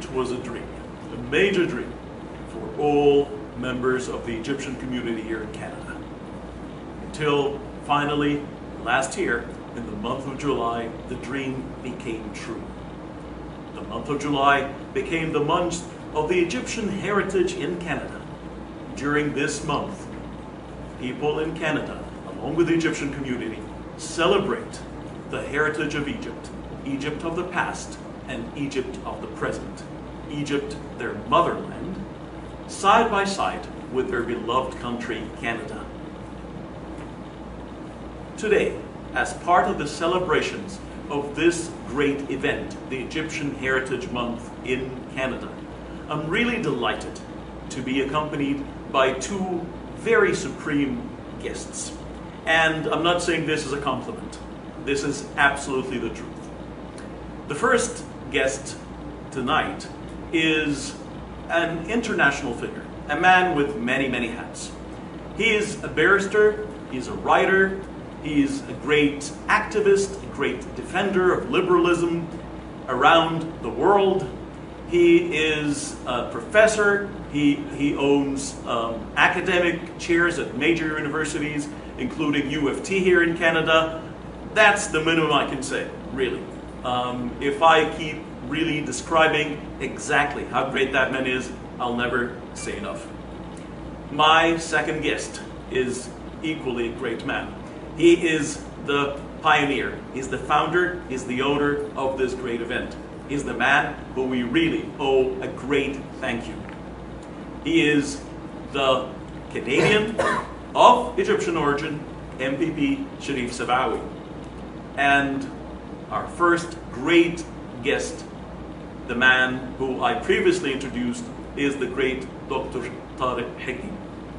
Egypt was a dream, a major dream for all members of the Egyptian community here in Canada. Until finally, last year, in the month of July, the dream became true. The month of July became the month of the Egyptian heritage in Canada. During this month, people in Canada, along with the Egyptian community, celebrate the heritage of Egypt, Egypt of the past and Egypt of the present, Egypt, their motherland, side by side with their beloved country, Canada. Today, as part of the celebrations of this great event, the Egyptian Heritage Month in Canada, I'm really delighted to be accompanied by two very supreme guests. And I'm not saying this as a compliment. This is absolutely the truth. The first guest tonight is an international figure, a man with many, many hats. He is a barrister, he's a writer, he's a great activist, a great defender of liberalism around the world. He is a professor, he owns academic chairs at major universities, including U of T here in Canada. That's the minimum I can say, really. If I keep really describing exactly how great that man is, I'll never say enough. My second guest is equally a great man. He is the pioneer, he's the founder, he's the owner of this great event. He's the man who we really owe a great thank you. He is the Canadian of Egyptian origin, MPP Sharif Sabawi. And our first great guest, the man who I previously introduced, is the great Dr. Tarek Heggy.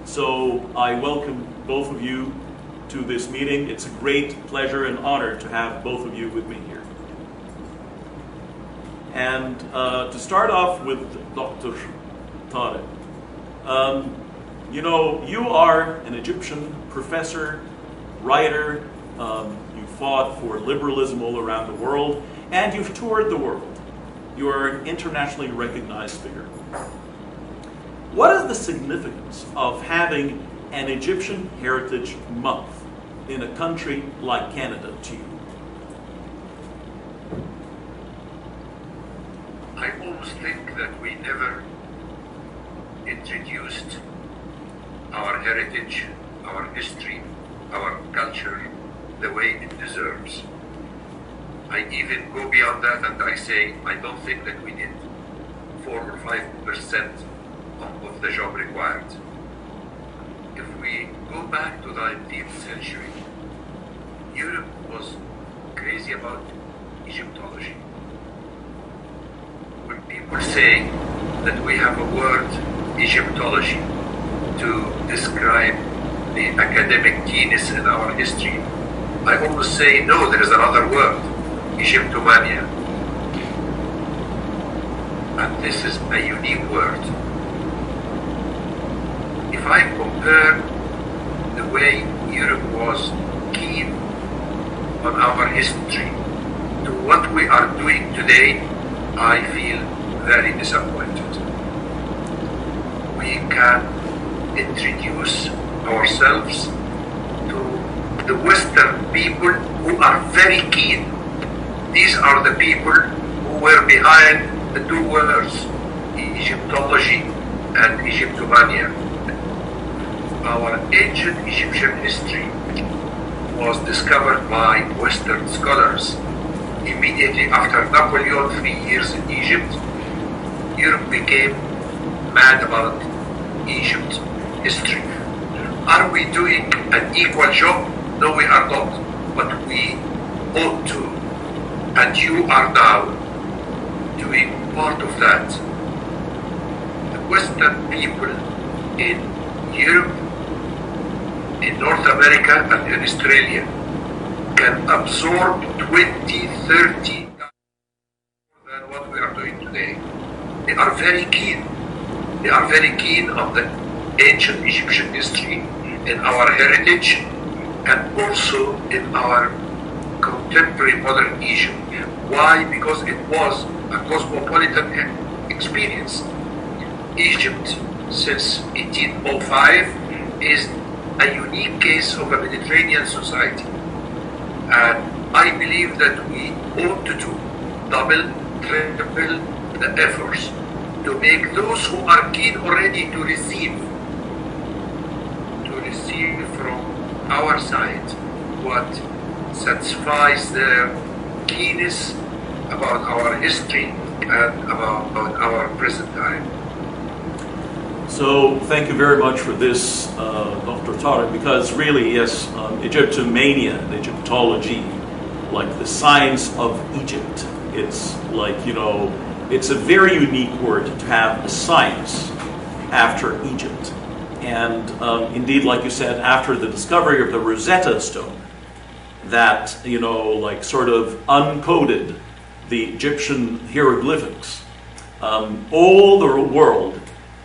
So I welcome both of you to this meeting. It's a great pleasure and honor to have both of you with me here. And to start off with Dr. Tarek, you are an Egyptian professor, writer, you fought for liberalism all around the world, and you've toured the world. You're an internationally recognized figure. What is the significance of having an Egyptian Heritage Month in a country like Canada to you? I almost think that we never introduced our heritage, our history, our culture the way it deserves. I even go beyond that and I say I don't think that we did 4 or 5% of the job required. If we go back to the 19th century, Europe was crazy about Egyptology. When people say that we have a word, Egyptology, to describe the academic genius in our history, I always say, no, there is another word, Egyptomania. And this is a unique word. If I compare the way Europe was keen on our history to what we are doing today, I feel very disappointed. We can introduce ourselves to the Western people who are very keen. These are the people who were behind the two words, Egyptology and Egyptomania. Our ancient Egyptian history was discovered by Western scholars. Immediately after Napoleon, 3 years in Egypt, Europe became mad about Egypt history. Are we doing an equal job? No, we are not, but we ought to. And you are now doing part of that. The Western people in Europe, in North America and in Australia can absorb 20, 30 than what we are doing today. They are very keen. They are very keen on the ancient Egyptian history, in our heritage, and also in our contemporary modern Egypt. Why? Because it was a cosmopolitan experience. Egypt, since 1805, is a unique case of a Mediterranean society. And I believe that we ought to do double, triple the efforts to make those who are keen already to receive from our side what satisfies their keenness about our history and about our present time. So thank you very much for this, Dr. Tarek, because really, yes, Egyptomania, Egyptology, like the science of Egypt, it's like, it's a very unique word to have a science after Egypt. And indeed, like you said, after the discovery of the Rosetta Stone, that, sort of uncoded the Egyptian hieroglyphics, all the world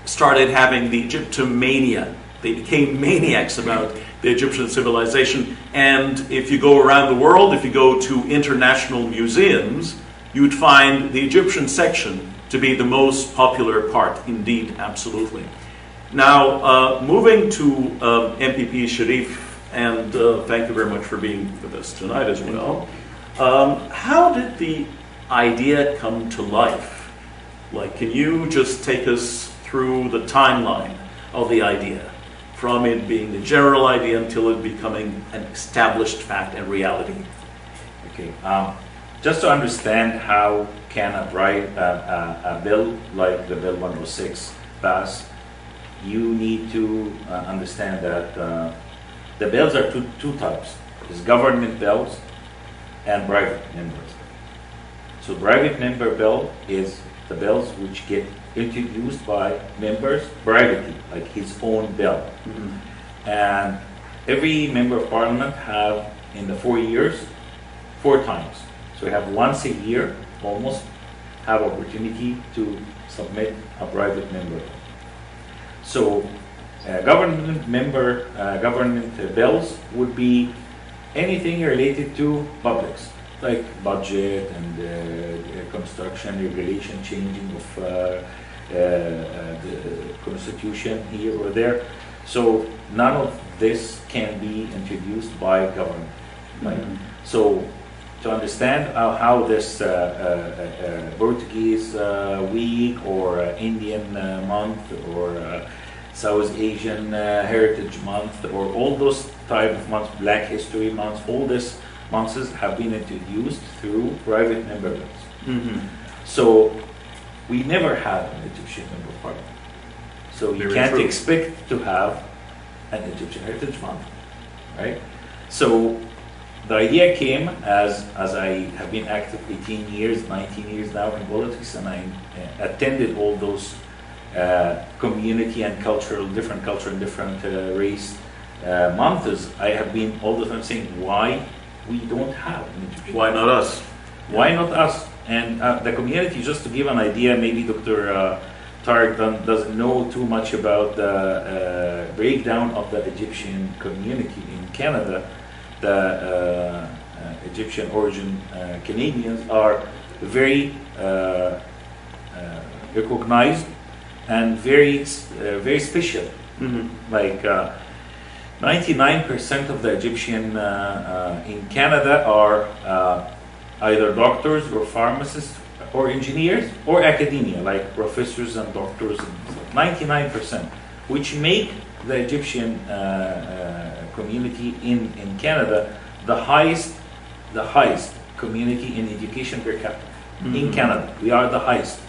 started having the Egyptomania. They became maniacs about the Egyptian civilization. And if you go around the world, if you go to international museums, you'd find the Egyptian section to be the most popular part. Indeed, absolutely. Now, moving to MPP Sharif, and thank you very much for being with us tonight as well. How did the idea come to life? Like, can you just take us through the timeline of the idea, from it being the general idea until it becoming an established fact and reality? Okay, just to understand how can a bill like the Bill 106 pass, you need to understand that the bills are two types. There's government bills and private members. So private member bill is the bills which get introduced by members privately, like his own bill. Mm-hmm. And every member of parliament have, in the 4 years, 4 times. So we have once a year, almost, have opportunity to submit a private member bill. So government bills would be anything related to publics, like budget and construction, regulation, changing of the constitution here or there. So none of this can be introduced by government. Right? Mm-hmm. So to understand how this Portuguese week or Indian month or South Asian Heritage Month or all those type of months, Black History months, all these months have been introduced through private member bills. Mm-hmm. So we never had an Egyptian member of parliament. So you can't expect to have an Egyptian Heritage Month, right? So the idea came as I have been active 18 years, 19 years now in politics, and I attended all those community and different culture and different race months. I have been all the time saying, why we don't have an Egyptian? Why not us? Why not us? And the community, just to give an idea, maybe Dr. Tarek doesn't know too much about the breakdown of the Egyptian community in Canada. The Egyptian origin Canadians are very recognized and very special. Mm-hmm. Like 99% of the Egyptian in Canada are either doctors or pharmacists or engineers or academia, like professors and doctors. 99%, which make the Egyptian community in Canada the highest community in education per capita. Mm-hmm. In Canada, we are the highest.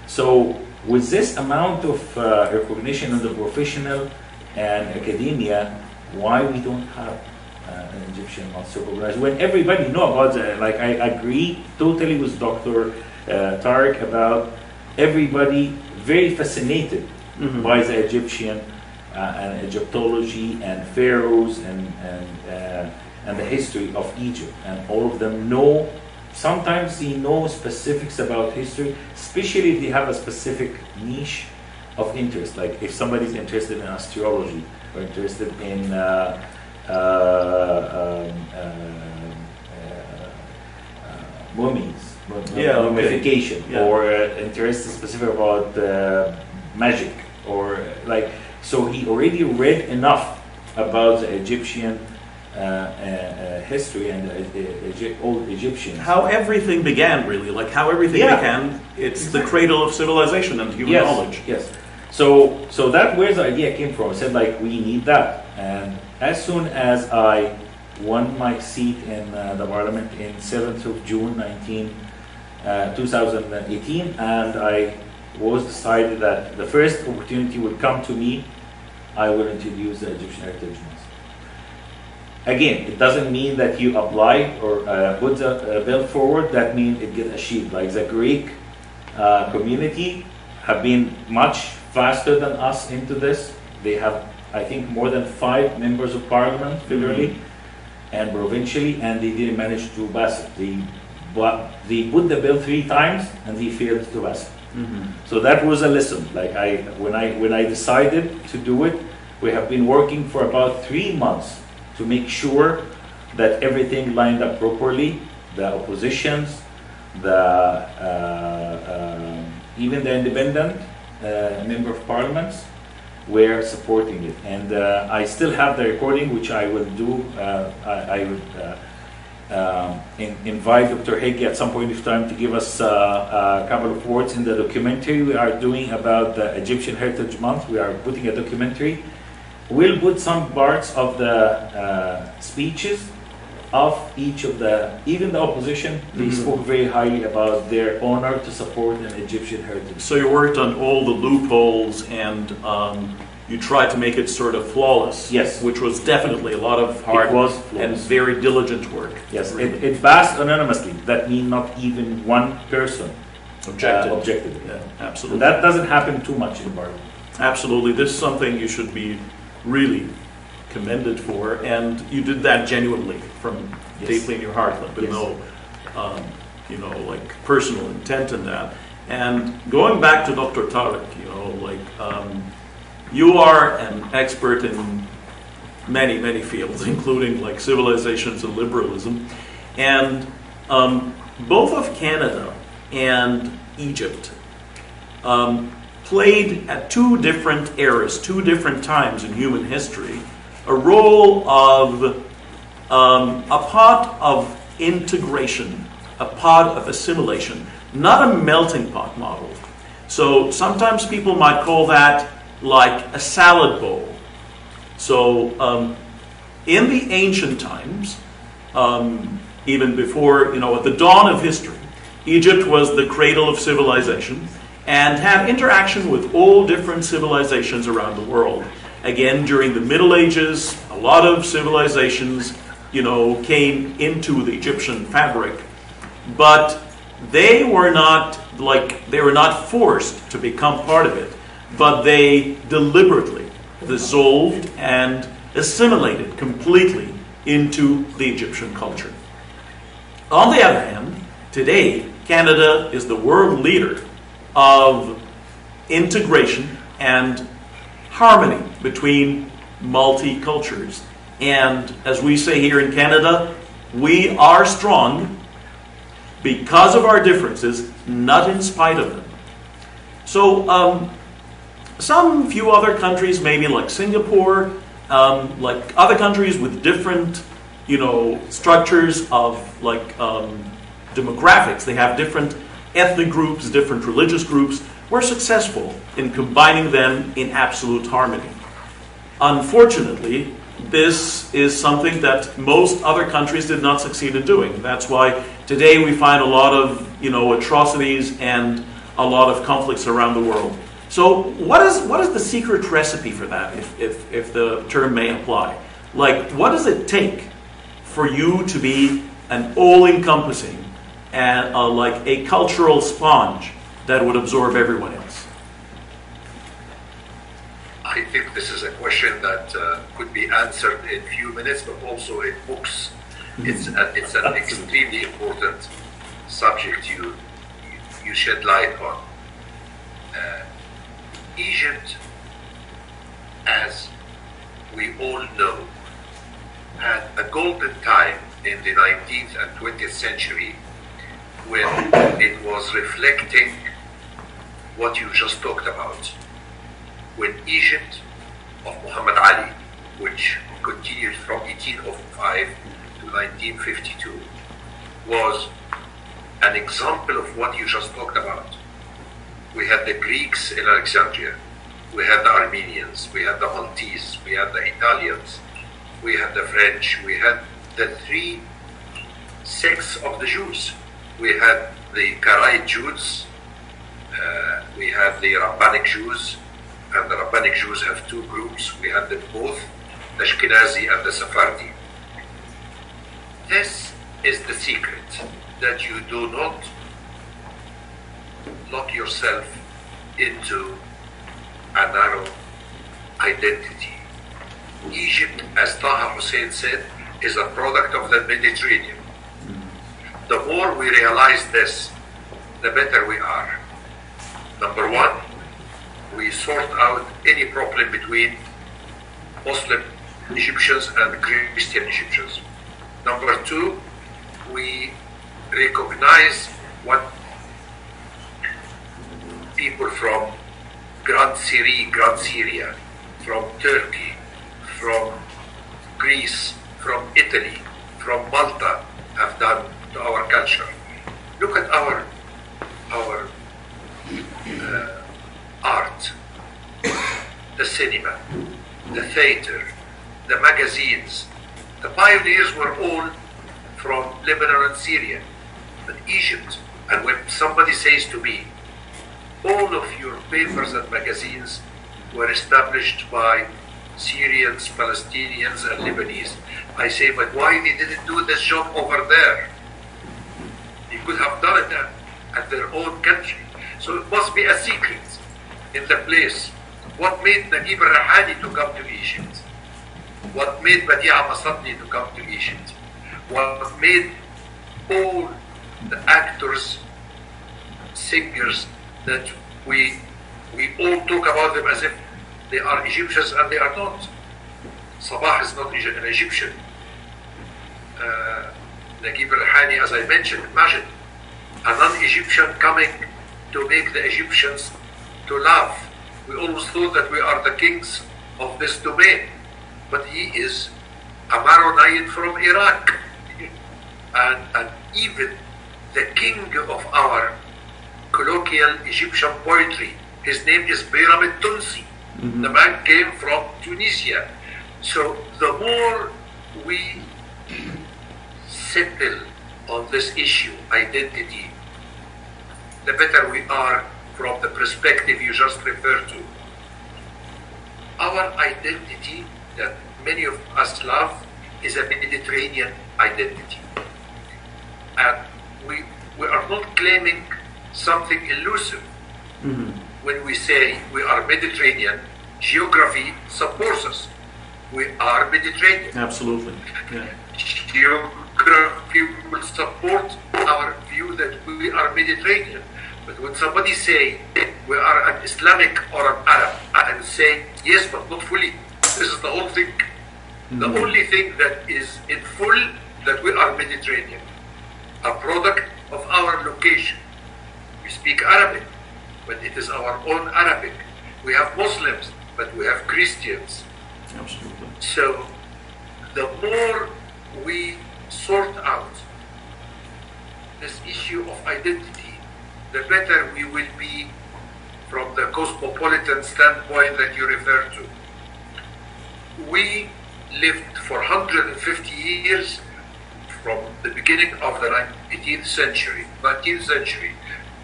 So with this amount of recognition of the professional and academia, why we don't have an Egyptian month recognized when everybody know about it? Like I agree totally with Dr. Tarek about everybody very fascinated mm-hmm. by the Egyptian and Egyptology and pharaohs and the history of Egypt, and all of them know. Sometimes they know specifics about history, especially if they have a specific niche of interest. Like if somebody's interested in astrology or interested in mummies, mummification, Yeah. or interested specific about magic, or like, so he already read enough about the Egyptian history and old Egyptians. How everything began, really, like how everything began. It's the cradle of civilization and human knowledge. Yes. So that where the idea came from. I said, like, we need that. And as soon as I won my seat in the parliament in 7th of June 2018, and I was decided that the first opportunity would come to me, I will introduce the Egyptian Heritage Month. Again, it doesn't mean that you apply or put the bill forward, that means it gets achieved. Like the Greek community have been much faster than us into this. They have, I think, more than 5 members of parliament federally and provincially, and they didn't manage to pass it. They put the bill 3 times and they failed to pass it. So that was a lesson. Like when I decided to do it, we have been working for about 3 months to make sure that everything lined up properly. The oppositions, even the independent member of parliaments were supporting it. And I still have the recording, which I will do. I would invite Dr. Heggy at some point of time to give us a couple of words in the documentary we are doing about the Egyptian Heritage Month. We are putting a documentary. We'll put some parts of the speeches of each of even the opposition. They spoke very highly about their honor to support an Egyptian heritage. So you worked on all the loopholes and you tried to make it sort of flawless. Yes. Which was definitely a lot of hard and very diligent work. Yes, it passed anonymously. That means not even one person objected. Yeah, absolutely. And that doesn't happen too much in Parliament. Absolutely. This is something you should be really commended for, and you did that genuinely from deeply in your heart, like with no, like personal intent in that. And going back to Dr. Tarek, you are an expert in many, many fields, including like civilizations and liberalism, and both of Canada and Egypt played at 2 different eras, 2 different times in human history, a role of a pot of integration, a pot of assimilation, not a melting pot model. So sometimes people might call that like a salad bowl. So in the ancient times, even before, at the dawn of history, Egypt was the cradle of civilization and had interaction with all different civilizations around the world. Again, during the Middle Ages, a lot of civilizations, came into the Egyptian fabric, but they were not forced to become part of it, but they deliberately dissolved and assimilated completely into the Egyptian culture. On the other hand, today, Canada is the world leader of integration and harmony between multi-cultures. And as we say here in Canada, we are strong because of our differences, not in spite of them. So some few other countries, maybe like Singapore, like other countries with different, structures of demographics, they have different ethnic groups, different religious groups, were successful in combining them in absolute harmony. Unfortunately, this is something that most other countries did not succeed in doing. That's why today we find a lot of, atrocities and a lot of conflicts around the world. So what is the secret recipe for that, if the term may apply? Like, what does it take for you to be an all-encompassing and like a cultural sponge that would absorb everyone else? I think this is a question that could be answered in a few minutes, but also in books. It's an extremely important subject you shed light on. Egypt, as we all know, had a golden time in the 19th and 20th century when it was reflecting what you just talked about. When Egypt of Muhammad Ali, which continued from 1805 to 1952, was an example of what you just talked about. We had the Greeks in Alexandria, we had the Armenians, we had the Maltese, we had the Italians, we had the French, we had the three sects of the Jews. We had the Karaite Jews, we had the Rabbanic Jews, and the Rabbanic Jews have two groups. We had them both, the Ashkenazi and the Sephardi. This is the secret, that you do not lock yourself into a narrow identity. Egypt, as Taha Hussein said, is a product of the Mediterranean. The more we realize this, the better we are. Number one, we sort out any problem between Muslim Egyptians and Christian Egyptians. Number two, we recognize what people from Grand Syria, from Turkey, from Greece, from Italy, from Malta have done to our culture. Look at our art, the cinema, the theater, the magazines. The pioneers were all from Lebanon and Syria, but Egypt. And when somebody says to me, all of your papers and magazines were established by Syrians, Palestinians, and Lebanese, I say, but why they didn't do this job over there? They could have done it at their own country. So it must be a secret in the place. What made Naguib al-Rahani to come to Egypt? What made Badi'a Masadni to come to Egypt? What made all the actors, singers that we all talk about them as if they are Egyptians and they are not. Sabah is not an Egyptian. Naguib al-Rahani, as I mentioned, imagine a non-Egyptian coming to make the Egyptians to laugh. We always thought that we are the kings of this domain, but he is a Maronite from Iraq. And even the king of our colloquial Egyptian poetry, his name is Bayram al-Tunsi. The man came from Tunisia. So the more we settle on this issue, identity, the better we are from the perspective you just referred to. Our identity that many of us love is a Mediterranean identity. And we are not claiming something elusive. When we say we are Mediterranean, geography supports us. We are Mediterranean. Absolutely. Yeah. Geography will support our view that we are Mediterranean. But when somebody say we are an Islamic or an Arab, I will say yes, but not fully. This is the whole thing. The only thing that is in full that we are Mediterranean, a product of our location. We speak Arabic, but it is our own Arabic. We have Muslims, but we have Christians. Absolutely. So the more we sort out this issue of identity, the better we will be from the cosmopolitan standpoint that you refer to. We lived for 150 years from the beginning of the 19th century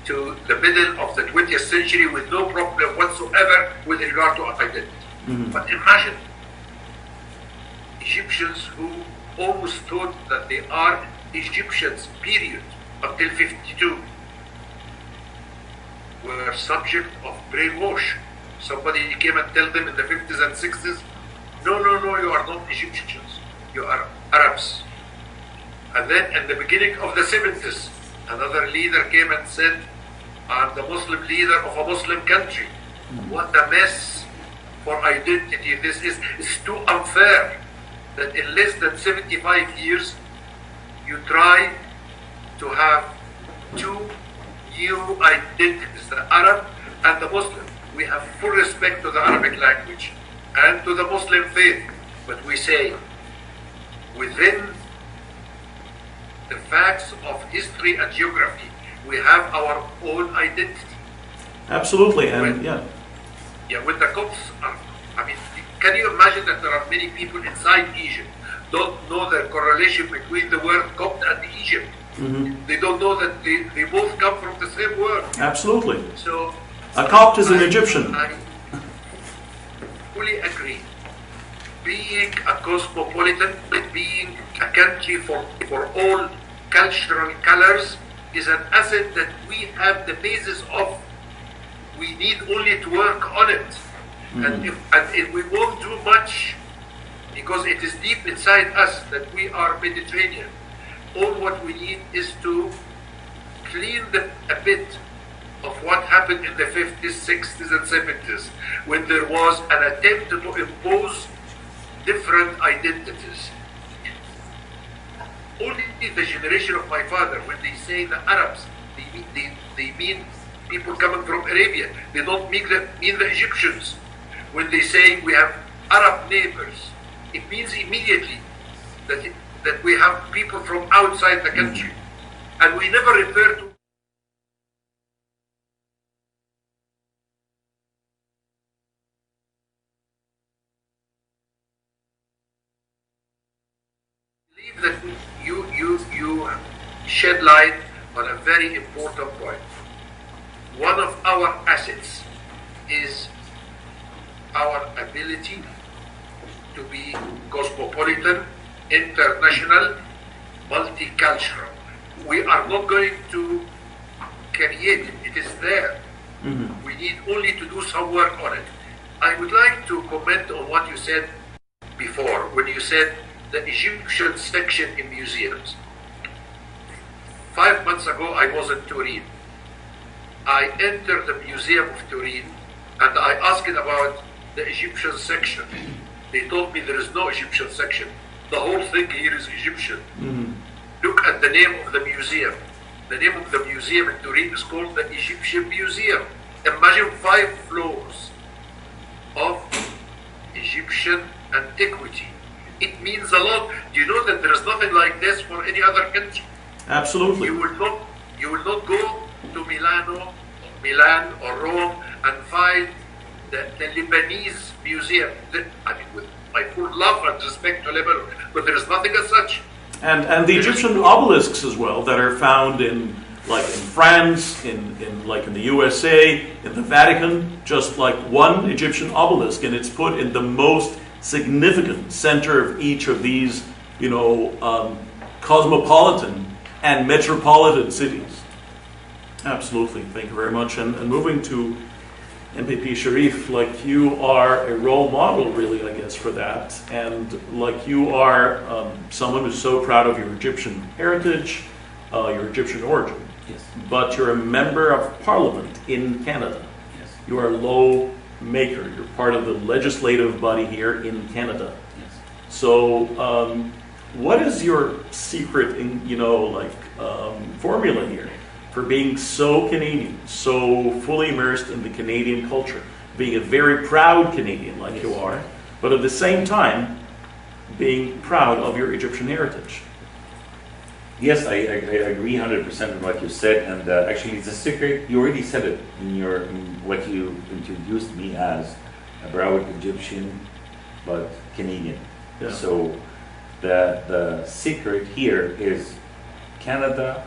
to the middle of the 20th century with no problem whatsoever with regard to identity. But imagine Egyptians who always thought that they are Egyptians, period, until 52, were subject of brainwash. Somebody came and told them in the 50s and 60s, no, you are not Egyptians, you are Arabs. And then in the beginning of the 70s, another leader came and said, I'm the Muslim leader of a Muslim country. What a mess for identity this is. It's too unfair that in less than 75 years, you try to have two new identities, the Arab and the Muslim. We have full respect to the Arabic language and to the Muslim faith, but we say within the facts of history and geography, we have our own identity. Absolutely, and when the Copts are, I mean, can you imagine that there are many people inside Egypt don't know the correlation between the word Copt and Egypt? They don't know that they both come from the same word. Absolutely. So a Copt is an Egyptian. I fully agree. Being a cosmopolitan, being a country for all cultural colors is an asset that we have the basis of. We need only to work on it. And if we won't do much, because it is deep inside us that we are Mediterranean. All what we need is to clean a bit of what happened in the 50s, 60s, and 70s, when there was an attempt to impose different identities. Only the generation of my father, when they say the Arabs, they mean people coming from Arabia. They don't mean the Egyptians. When they say we have Arab neighbors, it means immediately that we have people from outside the country. And we never refer to that you shed light on a very important point. One of our assets is our ability to be cosmopolitan, international, multicultural. We are not going to create it. It is there. We need only to do some work on it. I would like to comment on what you said before, when you said the Egyptian section in museums. 5 months ago, I was in Turin. I entered the Museum of Turin and I asked about the Egyptian section. They told me there is no Egyptian section. The whole thing here is Egyptian. Look at the name of the museum. The name of the museum in Turin is called the Egyptian Museum. Imagine 5 floors of Egyptian antiquity. It means a lot. Do you know that there is nothing like this for any other country? Absolutely. You will not go to Milan or Rome and find the Lebanese museum. I mean, with my full love and respect to Lebanon, but there is nothing as such. And the Egyptian obelisks as well that are found in France, in the USA, in the Vatican, just like one Egyptian obelisk, and it's put in the most significant center of each of these, cosmopolitan and metropolitan cities. Absolutely, thank you very much. And moving to MPP Sharif, you are a role model, really, I guess, for that. And you are someone who's so proud of your Egyptian heritage, your Egyptian origin. Yes. But you're a member of Parliament in Canada. Yes. You are a lawmaker. You're part of the legislative body here in Canada. Yes. So, what is your secret, formula here for being so Canadian, so fully immersed in the Canadian culture, being a very proud Canadian like you are, but at the same time being proud of your Egyptian heritage? Yes, I agree 100% with what you said, and actually it's a secret. You already said it in what you introduced me as, a proud Egyptian, but Canadian. Yeah. So the secret here is Canada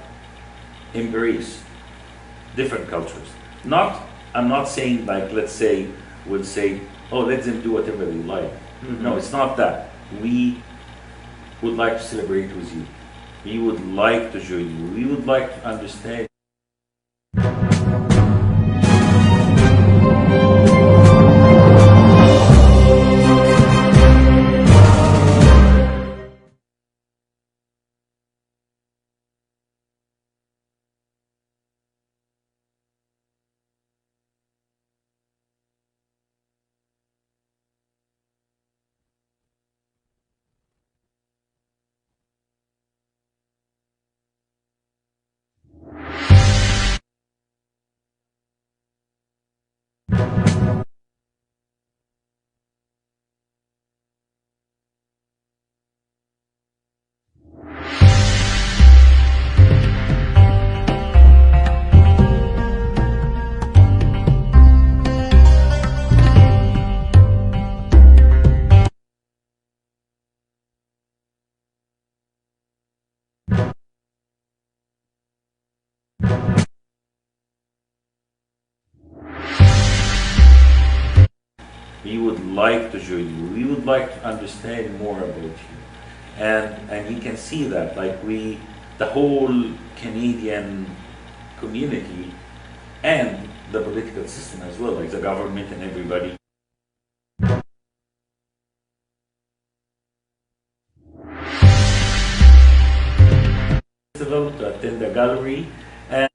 embrace different cultures. I'm not saying let's say, oh, let them do whatever they like. Mm-hmm. No, it's not that. We would like to celebrate with you. We would like to join you. We would like to understand. We would like to join you. We would like to understand more about you. And you can see that, like the whole Canadian community and the political system as well, like the government and everybody. To attend the gallery and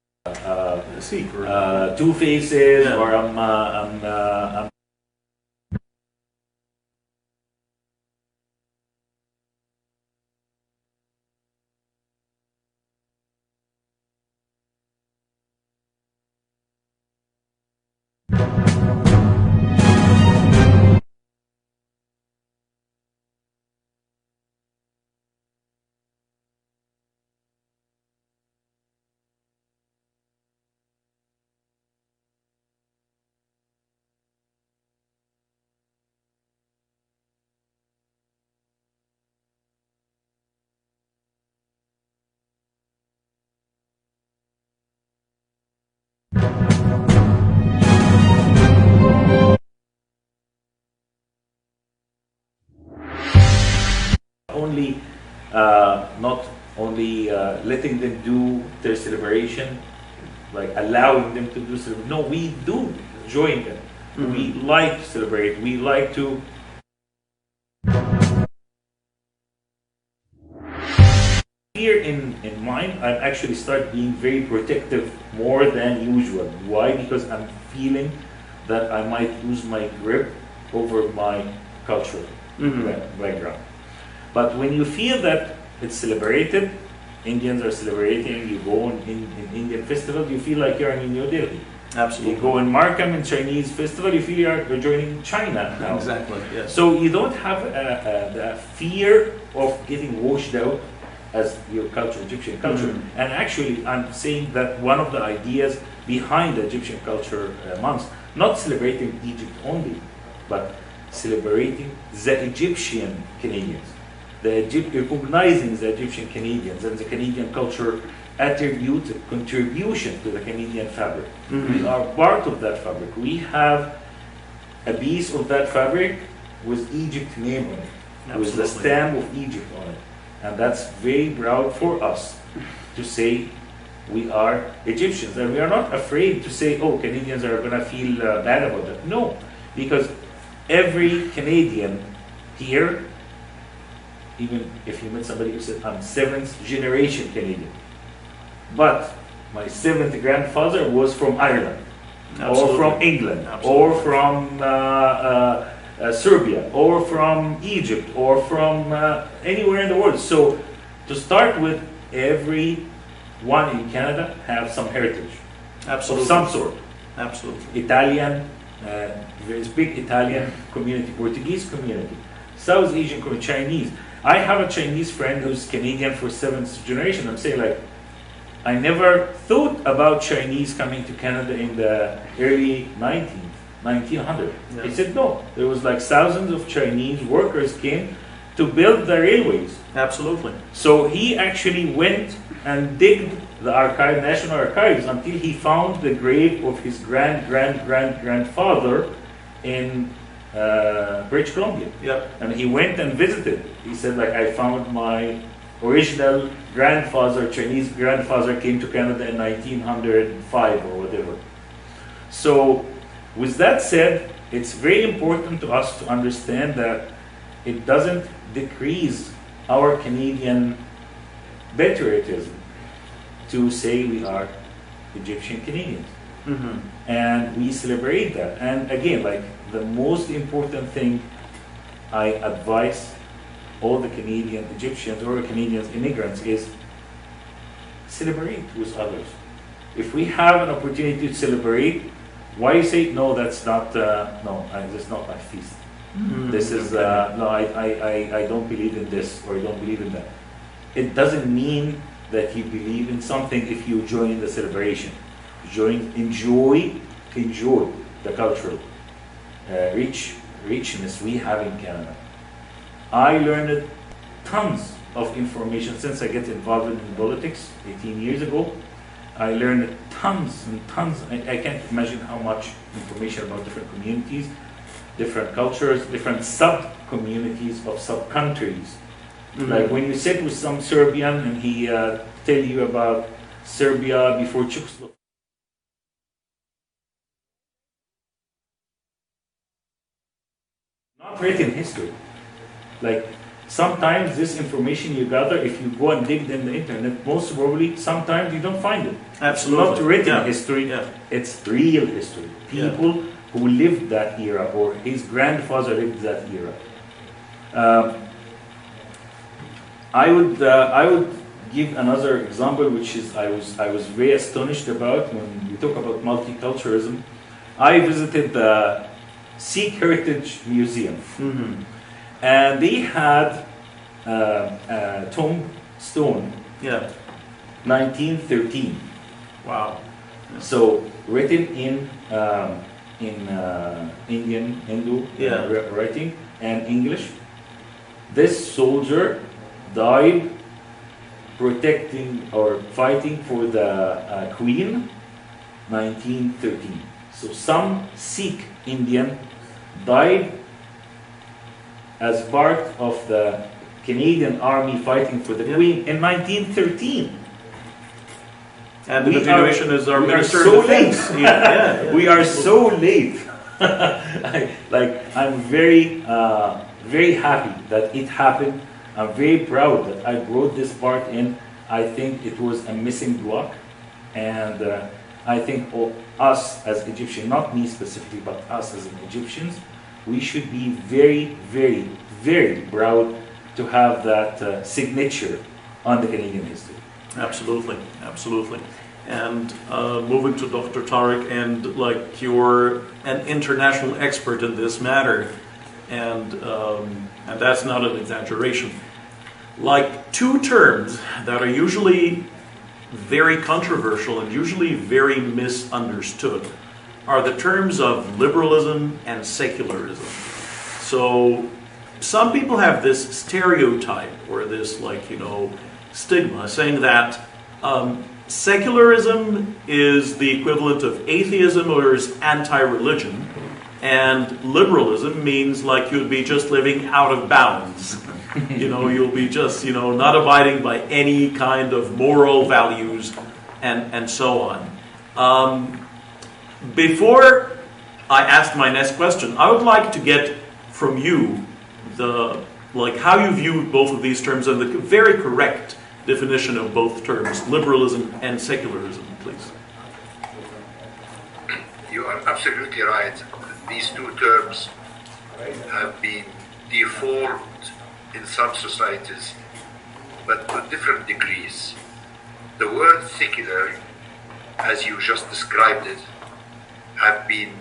Two Faces, or I'm only not only letting them do their celebration, like allowing them to do celebration. No, we do join them. Mm-hmm. We like to celebrate. We like to. Here in mind, I actually start being very protective more than usual. Why? Because I'm feeling that I might lose my grip over my cultural background. But when you feel that it's celebrated, Indians are celebrating, you go in Indian festival, you feel like you're in New Delhi. Absolutely. You go in Markham in Chinese festival, you feel you're joining China now. Exactly, yes. So you don't have the fear of getting washed out as your culture, Egyptian culture. Mm-hmm. And actually, I'm saying that one of the ideas behind the Egyptian Culture Month, not celebrating Egypt only, but celebrating the Egyptian Canadians. Recognizing the Egyptian Canadians and the Canadian culture attribute contribution to the Canadian fabric. Mm-hmm. We are part of that fabric. We have a piece of that fabric with Egypt name on it, absolutely, with the stamp of Egypt on it. And that's very proud for us to say we are Egyptians. And we are not afraid to say, oh, Canadians are going to feel bad about that. No, because every Canadian here, even if you met somebody who said, I'm 7th generation Canadian, but my 7th grandfather was from Ireland, absolutely, or from England, absolutely, or from Serbia, or from Egypt, or from anywhere in the world. So to start with, everyone in Canada have some heritage, absolutely, of some sort. Absolutely. Italian, there's big Italian community, Portuguese community, South Asian community, Chinese. I have a Chinese friend who's Canadian for 7th generation. I'm saying, like, I never thought about Chinese coming to Canada in the early 1900s. Yeah. He said no. There was like thousands of Chinese workers came to build the railways. Absolutely. So he actually went and digged the National Archives until he found the grave of his grandfather in British Columbia. Yep. And he went and visited. He said, like, I found my original grandfather, Chinese grandfather, came to Canada in 1905 or whatever. So with that said, it's very important to us to understand that it doesn't decrease our Canadian patriotism to say we are Egyptian Canadians. Mm-hmm. And we celebrate that. And again, like, the most important thing I advise all the Canadian Egyptians or Canadian immigrants is celebrate with others. If we have an opportunity to celebrate, why say no? That's not that's not my feast. Mm-hmm. This is no. I don't believe in this, or I don't believe in that. It doesn't mean that you believe in something if you join the celebration. Enjoy the cultural richness we have in Canada. I learned tons of information since I get involved in politics 18 years ago. I learned tons and tons. I can't imagine how much information about different communities. different cultures, different sub-communities of sub-countries. Like when you sit with some Serbian and he tell you about Serbia before Czechoslovakia. Not written history. Like sometimes this information you gather, if you go and dig in the internet, most probably sometimes you don't find it. Absolutely. It's not written Yeah. history, Yeah. it's real history. People who lived that era, or his grandfather lived that era. I would give another example, which is I was very astonished about when we talk about multiculturalism. I visited the Sikh Heritage Museum, and they had a tombstone, 1913. Wow. So written in Indian Hindu writing and English. This soldier died protecting or fighting for the Queen, 1913. So some Sikh Indian died as part of the Canadian Army fighting for the Queen in 1913. And the continuation is our we are Minister so of Defense. late. We are so late. I'm very, very happy that it happened. I'm very proud that I brought this part in. I think it was a missing block, and I think us as Egyptians, not me specifically, but us as Egyptians, we should be very, very, very proud to have that signature on the Canadian history. Absolutely, absolutely. And moving to Dr. Tarek, and like you're an international expert in this matter, and that's not an exaggeration. Like two terms that are usually very controversial and usually very misunderstood are the terms of liberalism and secularism. So some people have this stereotype or this stigma saying that secularism is the equivalent of atheism or is anti-religion, and liberalism means like you'd be just living out of bounds. You'll be just, not abiding by any kind of moral values and so on. Before I ask my next question, I would like to get from you how you view both of these terms and the very correct definition of both terms, liberalism and secularism, please. You are absolutely right. These two terms have been deformed in some societies, but to different degrees. The word secular, as you just described it, have been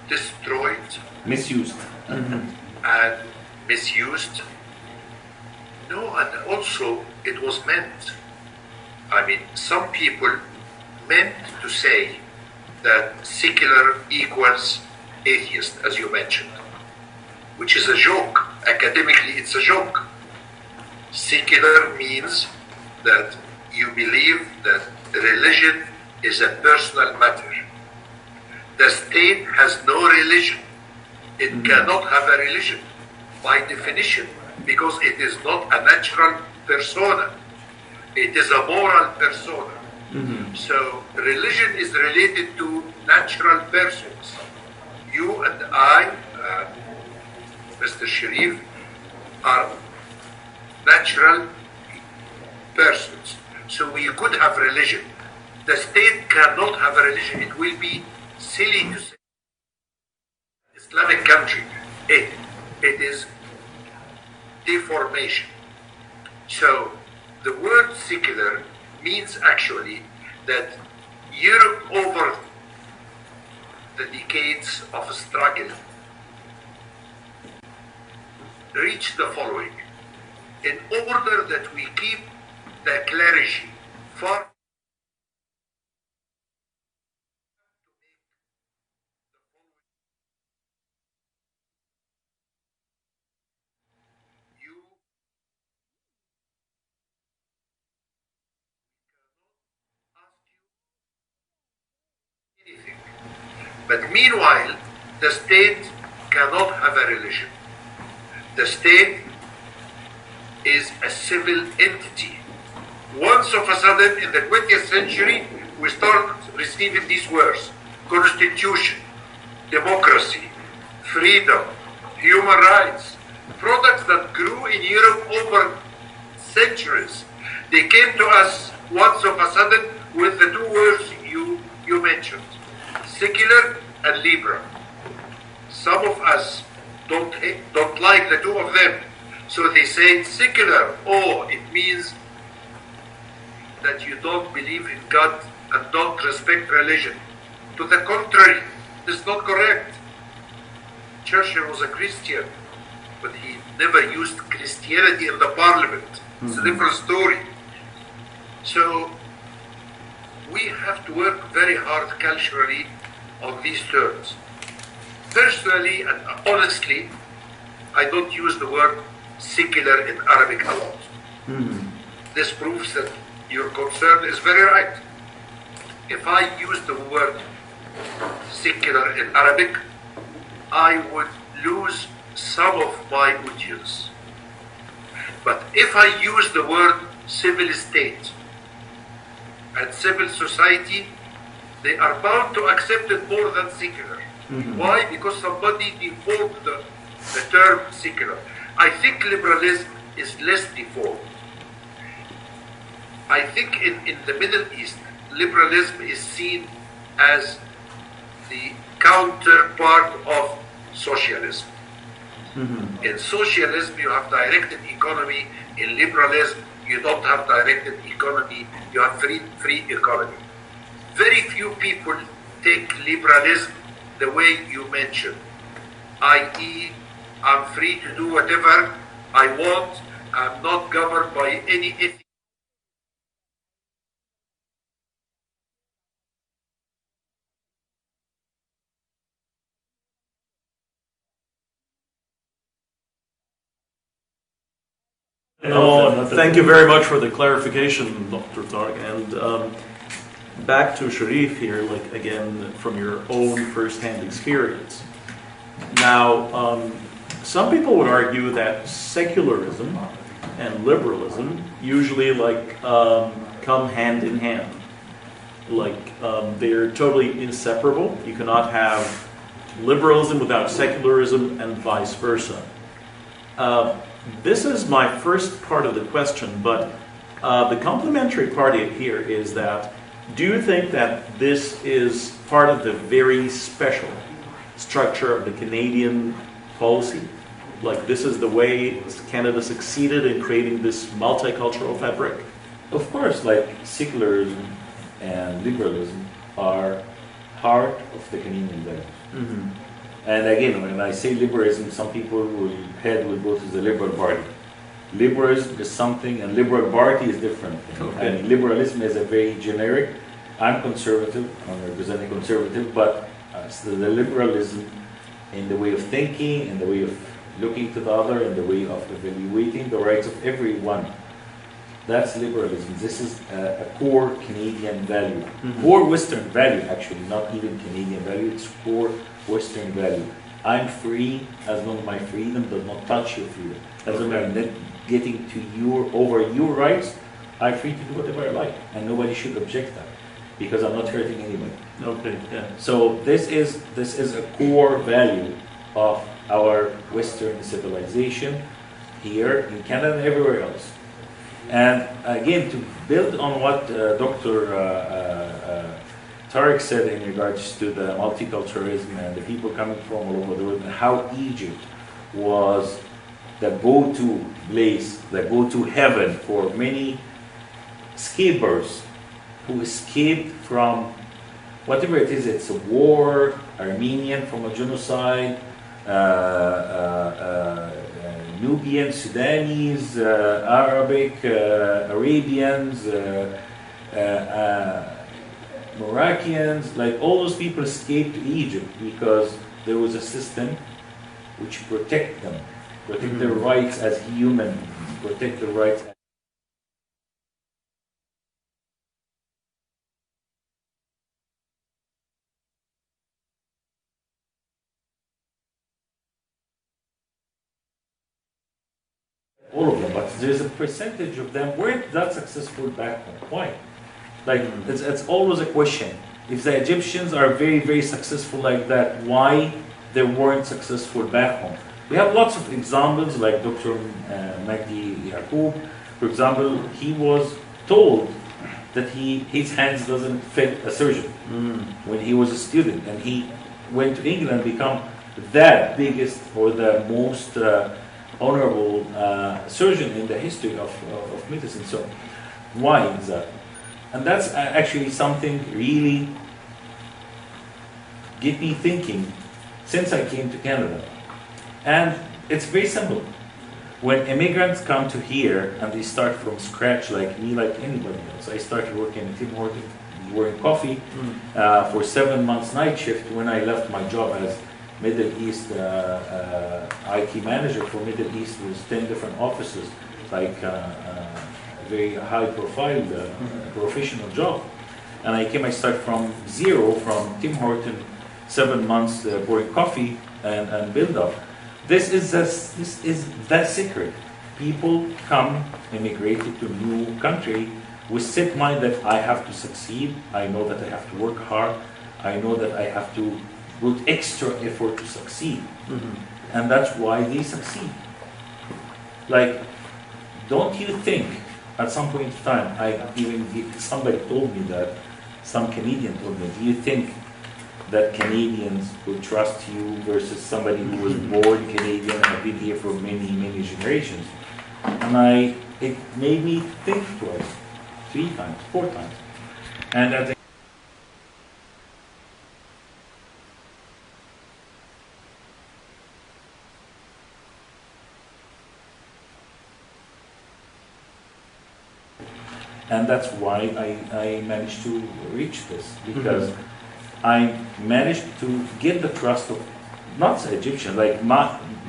destroyed, Misused. and misused. No, and also it was meant. Some people meant to say that secular equals atheist, as you mentioned, which is a joke. Academically, it's a joke. Secular means that you believe that religion is a personal matter. The state has no religion. It cannot have a religion by definition, because it is not a natural persona. It is a moral persona. So religion is related to natural persons. You and I, Mr. Sharif, are natural persons. So we could have religion. The state cannot have a religion. It will be silly to say. Islamic country, it is deformation. So the word secular means actually that Europe, over the decades of struggle, reached the following: in order that we keep the clergy far anything. But meanwhile, The state cannot have a religion. The state is a civil entity. Once of a sudden, in the 20th century, we start receiving these words: constitution, democracy, freedom, human rights, products that grew in Europe over centuries. They came to us once of a sudden with the two words you mentioned, secular and liberal. Some of us don't like the two of them, so they say secular. Oh, it means that you don't believe in God and don't respect religion. To the contrary, this is not correct. Churchill was a Christian, but he never used Christianity in the parliament. It's a different story. So we have to work very hard culturally on these terms. Personally and honestly, I don't use the word secular in Arabic a lot. This proves that your concern is very right. If I use the word secular in Arabic, I would lose some of my audience. But if I use the word civil state and civil society, they are bound to accept it more than secular. Why? Because somebody deformed the term secular. I think liberalism is less deformed. I think in the Middle East, liberalism is seen as the counterpart of socialism. In socialism, you have directed economy. In liberalism, you don't have directed economy. You have free economy. Very few people take liberalism the way you mentioned, i.e., I'm free to do whatever I want. I'm not governed by any ethics. Thank you very much for the clarification, Dr. Tarek. And back to Sharif here, like again, from your own first-hand experience. Now, some people would argue that secularism and liberalism usually come hand in hand. They're totally inseparable. You cannot have liberalism without secularism and vice versa. This is my first part of the question, but the complementary part here is that, do you think that this is part of the very special structure of the Canadian policy? Like, this is the way Canada succeeded in creating this multicultural fabric? Of course, like secularism and liberalism are part of the Canadian values. And again, when I say liberalism, some people will go to the Liberal Party. Liberalism is something, and Liberal Party is different. Okay. And liberalism is a very generic. I'm conservative. I'm representing conservative, but so the liberalism in the way of thinking, in the way of looking to the other, in the way of evaluating the rights of everyone. That's liberalism. This is a core Canadian value, core Western value, actually, not even Canadian value. It's core Western value. I'm free as long as my freedom does not touch your freedom. As long as I'm not getting to over your rights, I'm free to do whatever I like, and nobody should object that because I'm not hurting anybody. Okay. Yeah. So this is a core value of our Western civilization here in Canada and everywhere else. And again, to build on what Dr. Tarek said in regards to the multiculturalism and the people coming from all over the world, and how Egypt was the go-to place, the go-to heaven for many escapers who escaped from whatever it is. It's a war, Armenian from a genocide, Nubian, Sudanese, Arabic, Arabians, Moroccans, like all those people escaped to Egypt because there was a system which protect them, protect their rights as human, protect their rights all of them, but there's a percentage of them weren't that successful back home. Why? Like, it's always a question. If the Egyptians are very, very successful like that, why they weren't successful back home? We have lots of examples, like Dr. Magdi Yaqub, for example. He was told that his hands doesn't fit a surgeon when he was a student, and he went to England and become the biggest or the most honorable surgeon in the history of medicine. So why is that? And that's actually something really get me thinking since I came to Canada. And it's very simple. When immigrants come to here and they start from scratch like me, like anybody else, I started working at Tim Hortons, wearing coffee for 7 months night shift. When I left my job as Middle East IT manager for Middle East with 10 different offices, like very high profile professional job. And I started from zero, from Tim Hortons, 7 months pouring coffee and build up. This is the secret. People come immigrated to a new country with set mind that I have to succeed. I know that I have to work hard. I know that I have to put extra effort to succeed. And that's why they succeed. Like, don't you think at some point in time, somebody told me that, some Canadian told me, do you think that Canadians would trust you versus somebody who was born Canadian and have been here for many, many generations? And it made me think twice, 3 times, 4 times. And at the And that's why I managed to reach this, because I managed to get the trust of not the Egyptians, like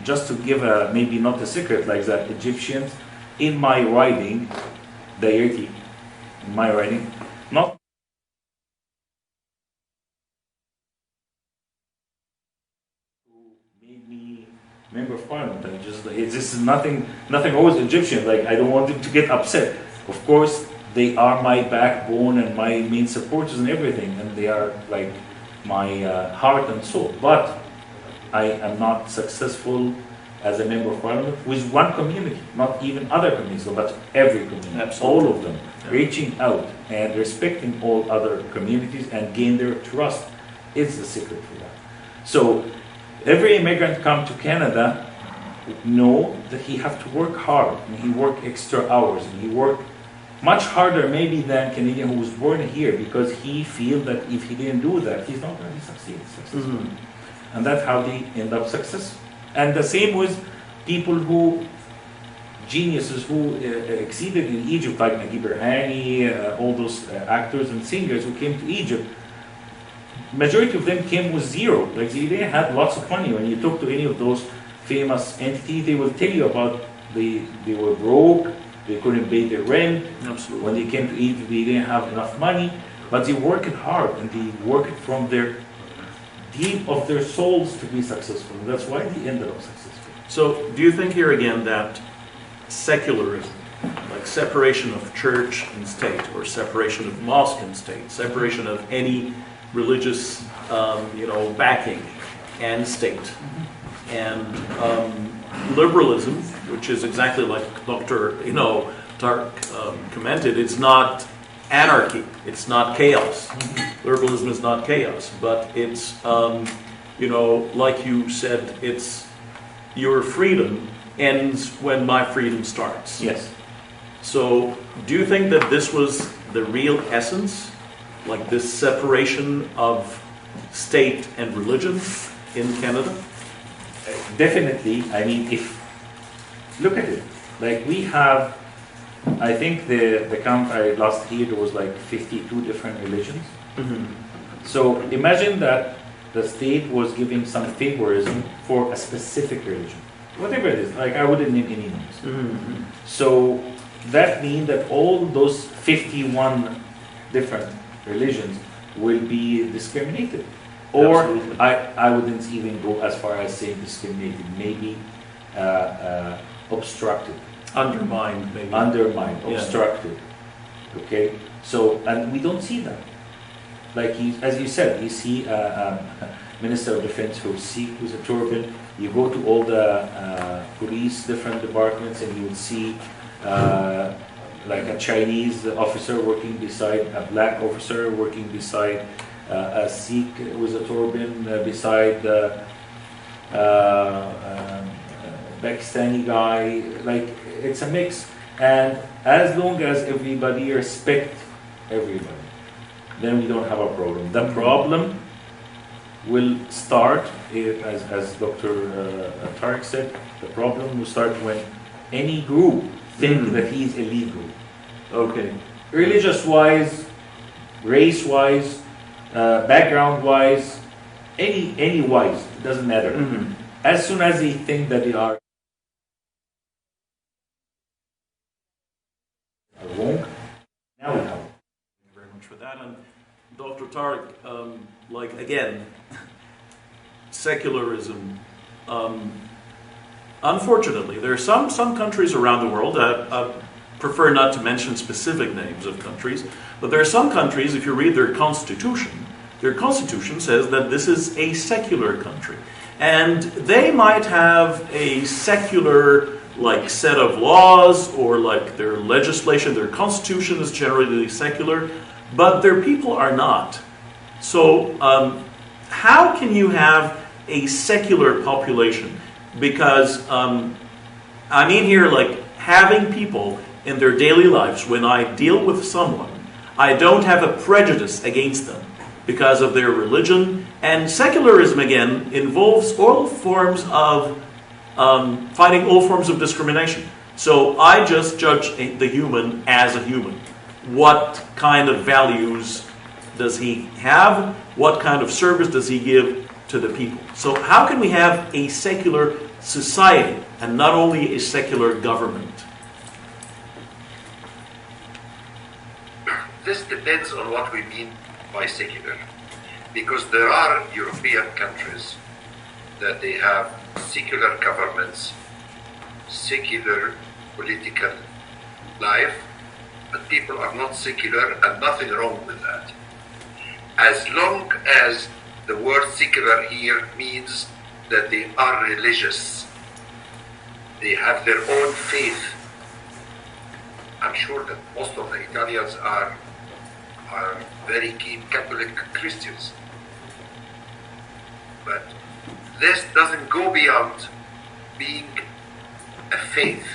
just to give maybe not a secret, like that Egyptians in my writing, deity, in my writing, not made me member of parliament. This is nothing always Egyptian. Like, I don't want them to get upset. Of course, they are my backbone and my main supporters and everything, and they are like my heart and soul. But I am not successful as a member of parliament with one community, not even other communities, but every community, Absolutely. all of them, reaching out and respecting all other communities and gain their trust is the secret for that. So every immigrant come to Canada know that he have to work hard, and he work extra hours, and he work much harder maybe than Canadian who was born here, because he feel that if he didn't do that, he's not going to succeed. And that's how they end up successful. And the same with people who, geniuses who exceeded in Egypt, like Naguib Berhane, all those actors and singers who came to Egypt. Majority of them came with zero. Like, they didn't have lots of money. When you talk to any of those famous entities, they will tell you about they were broke, they couldn't pay their rent. Absolutely. When they came to Egypt, they didn't have enough money, but they worked hard and they worked from their deep of their souls to be successful. And that's why they ended up successful. So, do you think here again that secularism, like separation of church and state, or separation of mosque and state, separation of any religious, backing and state, and liberalism, which is exactly like Dr. Tarek commented, it's not anarchy, it's not chaos. Liberalism is not chaos, but it's, like you said, it's your freedom ends when my freedom starts. Yes. So, do you think that this was the real essence, like this separation of state and religion in Canada? Definitely. I mean, look at it. Like, we have, I think the count I last year, there was like 52 different religions. So imagine that the state was giving some favorism for a specific religion, whatever it is. Like, I wouldn't name any names. So that means that all those 51 different religions will be discriminated. Or Absolutely. I wouldn't even go as far as saying discriminated, maybe obstructed. Undermined, maybe. Undermined, Yeah. obstructed. Okay, so and we don't see that. Like as you said, you see a Minister of Defense who's a turban. You go to all the police different departments, and you would see like a Chinese officer working beside a black officer working beside a Sikh with a turban beside Pakistani guy. Like it's a mix, and as long as everybody respect everybody, then we don't have a problem. The problem will start, as Dr. Tarek said, the problem will start when any group think that he's illegal. Okay. Religious-wise, race-wise, background-wise, any wise, it doesn't matter. As soon as they think that they are wrong, now we have. Thank you very much for that. And Dr. Tarek, like again, secularism. Unfortunately, there are some countries around the world. I prefer not to mention specific names of countries, but there are some countries. If you read their constitution says that this is a secular country, and they might have a secular like set of laws or like their legislation. Their constitution is generally secular, but their people are not. So how can you have a secular population? Because I mean here, like having people in their daily lives, when I deal with someone, I don't have a prejudice against them because of their religion. And secularism, again, involves all forms of fighting all forms of discrimination. So I just judge the human as a human. What kind of values does he have? What kind of service does he give to the people? So how can we have a secular society and not only a secular government? This depends on what we mean by secular. Because there are European countries that they have secular governments, secular political life, but people are not secular, and nothing wrong with that. As long as the word secular here means that they are religious, they have their own faith. I'm sure that most of the Italians are very keen Catholic Christians. But this doesn't go beyond being a faith,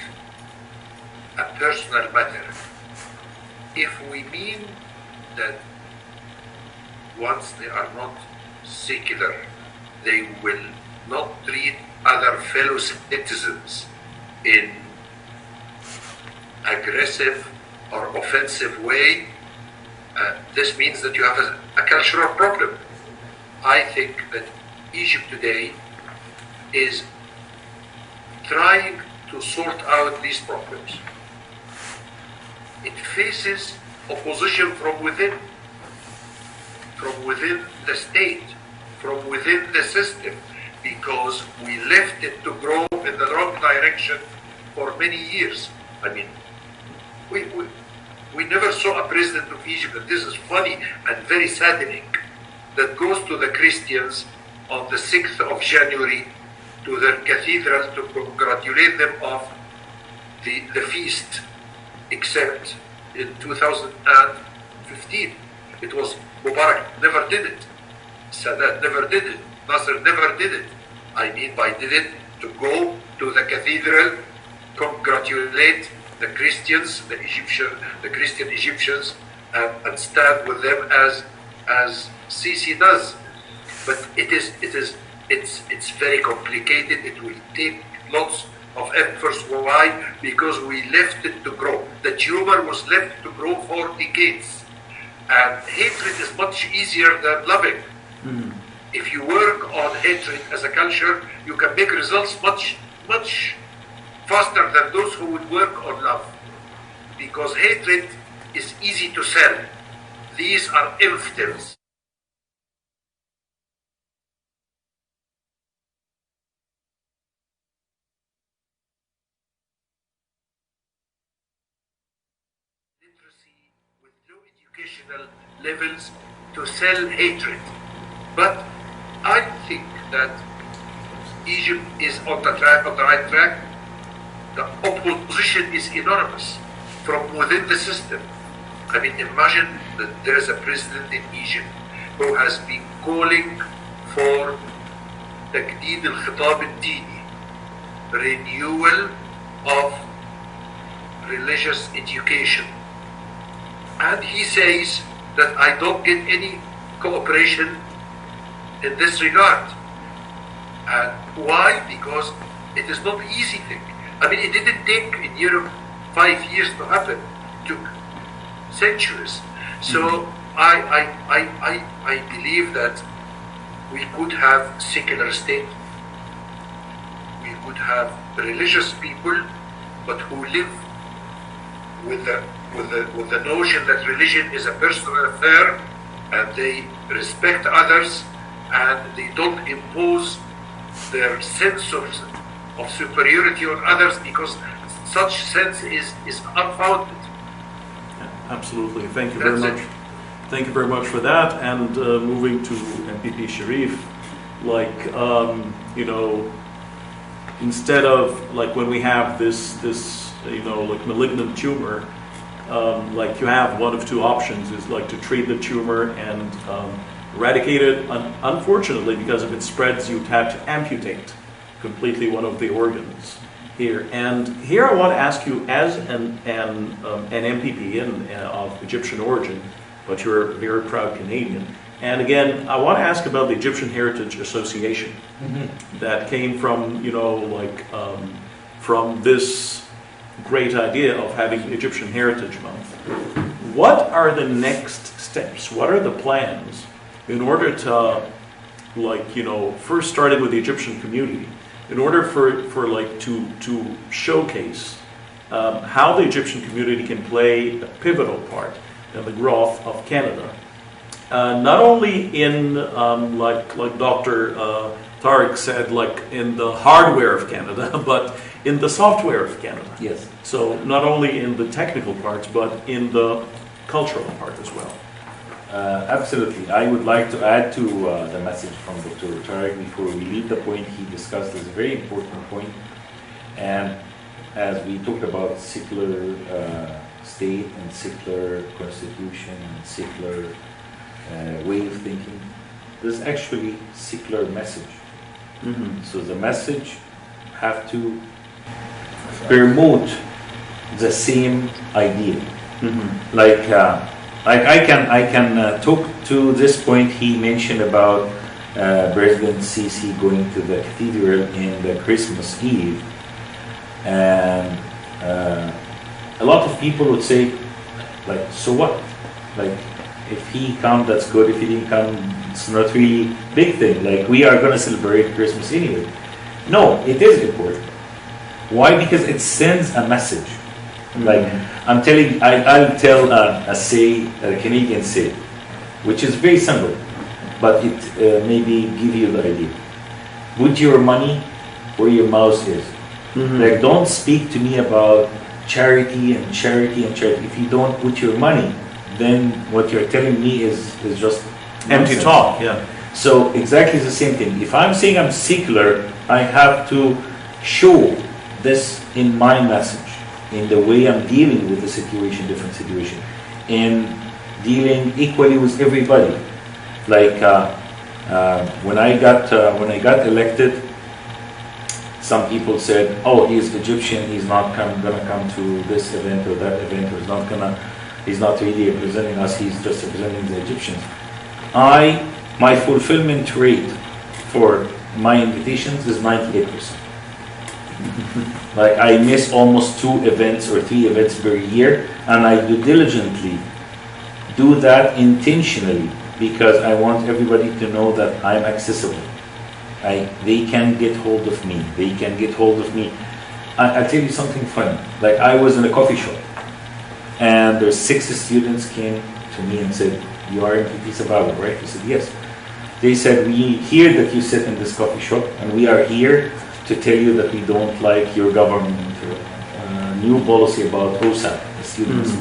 a personal matter. If we mean that once they are not secular, they will not treat other fellow citizens in aggressive or offensive way, this means that you have a cultural problem. I think that Egypt today is trying to sort out these problems. It faces opposition from within the state, from within the system, because we left it to grow in the wrong direction for many years. I mean, we never saw a president of Egypt, and this is funny and very saddening, that goes to the Christians on the 6th of January to their cathedral to congratulate them of the feast, except in 2015. It was Mubarak never did it. Sadat never did it. Nasser never did it. I mean by did it to go to the cathedral, congratulate the Christians, the Christian Egyptians, and stand with them as Sisi does. But it's very complicated. It will take lots of efforts. Why? Because we left it to grow. The tumor was left to grow for decades. And hatred is much easier than loving. If you work on hatred as a culture, you can make results much faster than those who would work on love. Because hatred is easy to sell. These are infidels. educational levels to sell hatred. But I think that Egypt is on the right track. The opposition is enormous from within the system. I mean, imagine that there is a president in Egypt who has been calling for تجديد الخطاب الديني, renewal of religious education. And he says that I don't get any cooperation in this regard. And why? Because it is not an easy thing. I mean, it didn't take in Europe 5 years to happen. It took centuries. So I believe that we could have secular state. We could have religious people, but who live with the notion that religion is a personal affair, and they respect others, and they don't impose their sense of superiority on others, because such sense is unfounded. Absolutely. Thank you very much. Thank you very much for that. And moving to MPP Sharif, like, you know, instead of like when we have this you know, like malignant tumor, like you have one of two options, is like to treat the tumor and eradicate it. Unfortunately, because if it spreads, you'd have to amputate completely one of the organs here. And here I want to ask you, as an MPP of Egyptian origin, but you're a very proud Canadian. And again, I want to ask about the Egyptian Heritage Association that came from, you know, like from this great idea of having Egyptian Heritage Month. What are the next steps? What are the plans in order to, like, you know, first starting with the Egyptian community, in order for like to showcase how the Egyptian community can play a pivotal part in the growth of Canada, not only in like Dr. Tarek said, like in the hardware of Canada, but in the software of Canada. Yes. So not only in the technical parts, but in the cultural part as well. Absolutely. I would like to add to the message from Dr. Tarek before we leave the point he discussed. Is a very important point. And as we talked about secular state and secular constitution and secular way of thinking, there's actually secular message. So the message have to promote the same idea. Like I can talk to this point he mentioned about President Sisi going to the cathedral in the Christmas Eve, and a lot of people would say, like, so what? Like, if he come, that's good. If he didn't come, it's not really big thing. Like, we are going to celebrate Christmas anyway. No, it is important. Why? Because it sends a message. Like, I'm telling, I'll tell a Canadian say, which is very simple, but it maybe give you the idea. Put your money where your mouth is. Like, don't speak to me about charity and charity and charity. If you don't put your money, then what you're telling me is just empty nonsense. talk. Yeah. So exactly the same thing. If I'm saying I'm secular, I have to show this in my message, in the way I'm dealing with the situation, different situation, in dealing equally with everybody. Like when I got elected, some people said, "Oh, he's Egyptian. He's not gonna come to this event or that event, or he's not really representing us. He's just representing the Egyptians." My fulfillment rate for my invitations is 98%. Like, I miss almost 2 events or 3 events per year, and I do diligently do that intentionally because I want everybody to know that I'm accessible. They can get hold of me. They can get hold of me. I'll tell you something funny. Like, I was in a coffee shop, and there's 6 students came to me and said, "You are MPP Sabago, right?" I said, "Yes." They said, "We hear that you sit in this coffee shop, and we are here to tell you that we don't like your government new policy about OSAP, the students."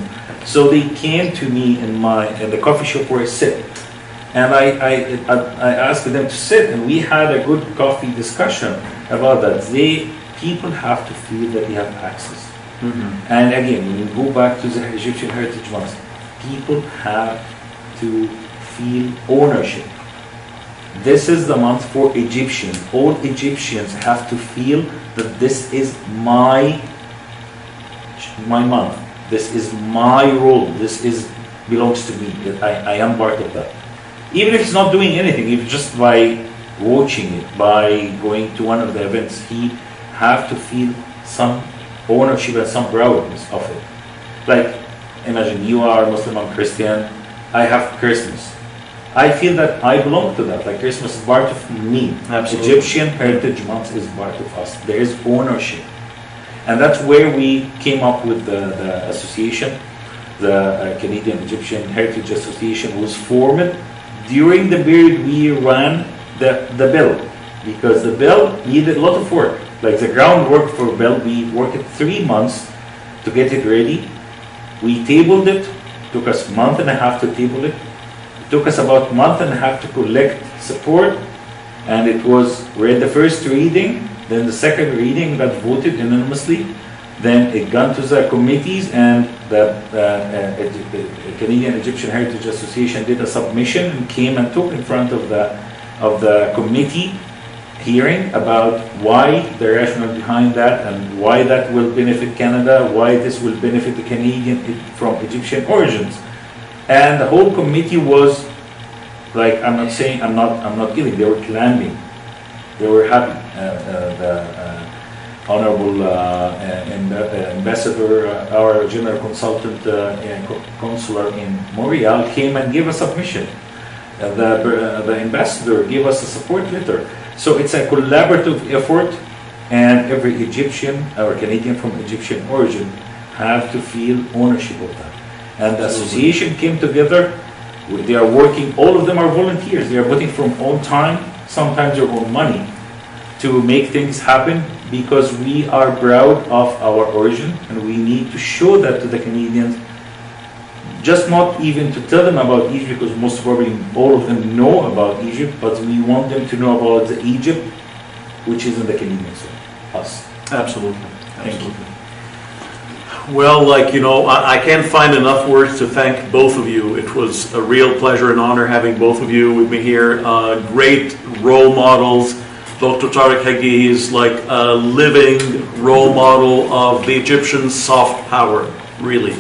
So they came to me in the coffee shop where I sit, and I asked them to sit, and we had a good coffee discussion about that. People have to feel that they have access. And again, when you go back to the Egyptian Heritage Month, people have to feel ownership. This is the month for Egyptians. All Egyptians have to feel that this is my month. This is my role. This belongs to me. I am part of that. Even if it's not doing anything, if just by watching it, by going to one of the events, he have to feel some ownership and some proudness of it. Like, imagine you are Muslim, I'm Christian, I have Christmas. I feel that I belong to that. Like, Christmas is part of me. Absolutely. Egyptian Heritage Month is part of us. There is ownership. And that's where we came up with the association. The Canadian Egyptian Heritage Association was formed during the period we ran the bill. Because the bill needed a lot of work. Like the groundwork for bill, we worked 3 months to get it ready. We tabled it. Took us a month and a half to table it. It took us about a month and a half to collect support. And it was read the first reading, then the second reading got voted unanimously. Then it got to the committees, and the Canadian Egyptian Heritage Association did a submission and came and took in front of the committee hearing about why the rationale behind that and why that will benefit Canada, why this will benefit the Canadian from Egyptian origins. And the whole committee was like, I'm not kidding, they were clapping. They were happy. The Honorable Ambassador, our General Consultant Consular in Montreal came and gave a submission. The Ambassador gave us a support letter. So it's a collaborative effort, and every Egyptian or Canadian from Egyptian origin have to feel ownership of that. And the association came together. They are working, all of them are volunteers. They are putting from own time, sometimes their own money, to make things happen, because we are proud of our origin, and we need to show that to the Canadians. Just not even to tell them about Egypt, because most probably all of them know about Egypt, but we want them to know about the Egypt which is in the Canadian soil, us. Absolutely. Thank you. Well, I can't find enough words to thank both of you. It was a real pleasure and honor having both of you with me here. Great role models. Dr. Tarek Heggy is like a living role model of the Egyptian soft power, really.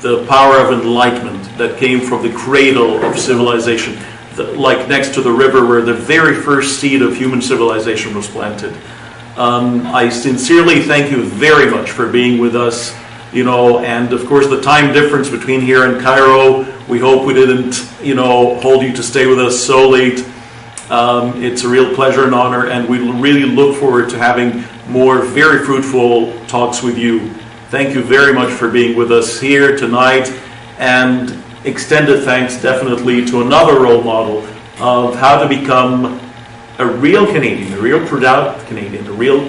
The power of enlightenment that came from the cradle of civilization, like next to the river where the very first seed of human civilization was planted. I sincerely thank you very much for being with us, and of course the time difference between here and Cairo, we hope we didn't, hold you to stay with us so late. It's a real pleasure and honor, and we really look forward to having more very fruitful talks with you. Thank you very much for being with us here tonight, and extended thanks definitely to another role model of how to become a real Canadian, a real proud Canadian, a real,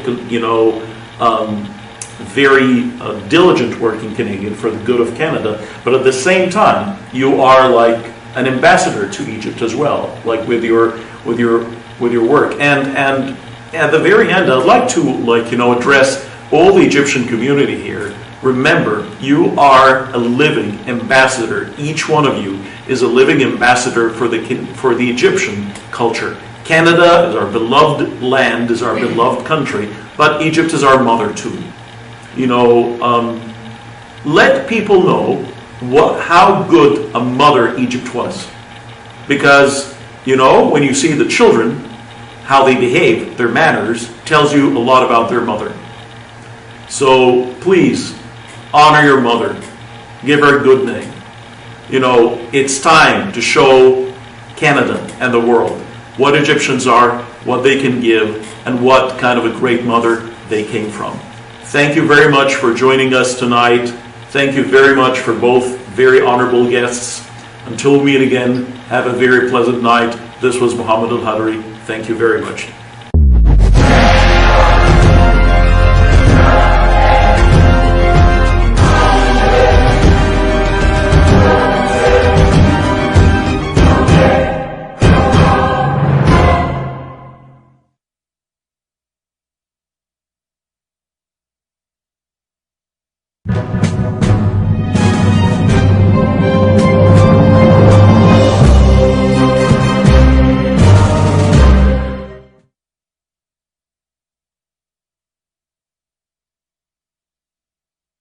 very diligent working Canadian for the good of Canada. But at the same time, you are like an ambassador to Egypt as well, like with your work. And at the very end, I'd like to address all the Egyptian community here. Remember, you are a living ambassador. Each one of you is a living ambassador for the Egyptian culture. Canada is our beloved land, is our beloved country, but Egypt is our mother too. Let people know how good a mother Egypt was. Because, when you see the children, how they behave, their manners, tells you a lot about their mother. So please, honor your mother. Give her a good name. It's time to show Canada and the world what Egyptians are, what they can give, and what kind of a great mother they came from. Thank you very much for joining us tonight. Thank you very much for both very honorable guests. Until we meet again, have a very pleasant night. This was Mohammed Al-Hadary. Thank you very much.